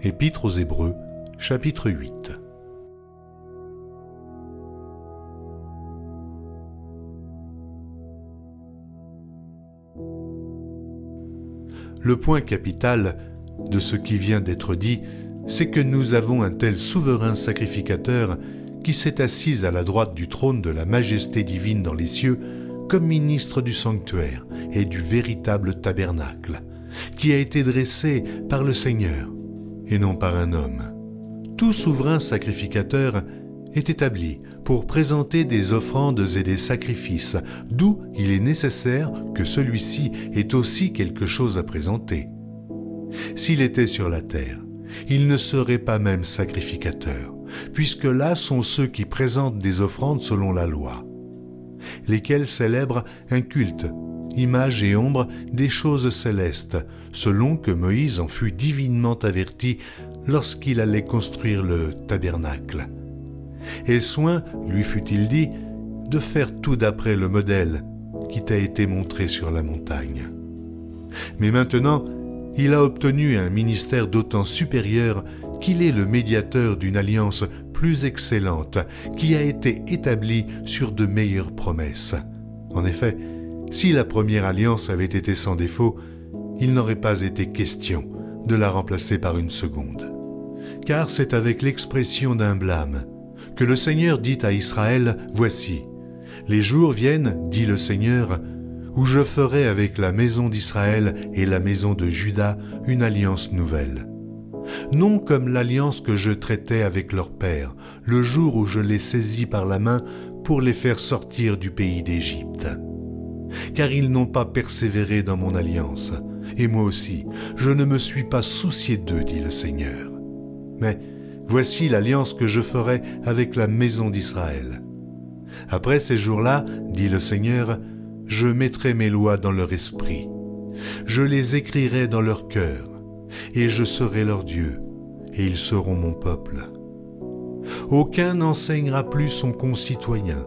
Épître aux Hébreux, chapitre 8. Le point capital de ce qui vient d'être dit, c'est que nous avons un tel souverain sacrificateur qui s'est assis à la droite du trône de la majesté divine dans les cieux comme ministre du sanctuaire et du véritable tabernacle, qui a été dressé par le Seigneur et non par un homme. Tout souverain sacrificateur est établi pour présenter des offrandes et des sacrifices, d'où il est nécessaire que celui-ci ait aussi quelque chose à présenter. S'il était sur la terre, il ne serait pas même sacrificateur, puisque là sont ceux qui présentent des offrandes selon la loi, lesquels célèbrent un culte, image et ombre des choses célestes, selon que Moïse en fut divinement averti lorsqu'il allait construire le tabernacle. Et soin, lui fut-il dit, de faire tout d'après le modèle qui t'a été montré sur la montagne. Mais maintenant, il a obtenu un ministère d'autant supérieur qu'il est le médiateur d'une alliance plus excellente qui a été établie sur de meilleures promesses. En effet, si la première alliance avait été sans défaut, il n'aurait pas été question de la remplacer par une seconde. Car c'est avec l'expression d'un blâme que le Seigneur dit à Israël, « Voici, les jours viennent, dit le Seigneur, où je ferai avec la maison d'Israël et la maison de Juda une alliance nouvelle. Non comme l'alliance que je traitais avec leur père, le jour où je les saisis par la main pour les faire sortir du pays d'Égypte. Car ils n'ont pas persévéré dans mon alliance, et moi aussi, je ne me suis pas soucié d'eux, dit le Seigneur. Mais voici l'alliance que je ferai avec la maison d'Israël. Après ces jours-là, dit le Seigneur, je mettrai mes lois dans leur esprit. Je les écrirai dans leur cœur, et je serai leur Dieu, et ils seront mon peuple. Aucun n'enseignera plus son concitoyen,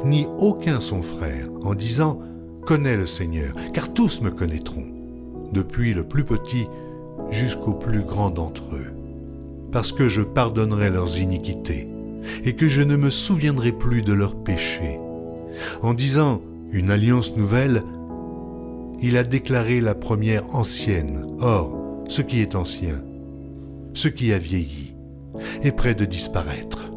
ni aucun son frère, en disant « Connais le Seigneur », car tous me connaîtront, depuis le plus petit jusqu'au plus grand d'entre eux, parce que je pardonnerai leurs iniquités, et que je ne me souviendrai plus de leurs péchés. En disant une alliance nouvelle, il a déclaré la première ancienne. Or, ce qui est ancien, ce qui a vieilli, est près de disparaître.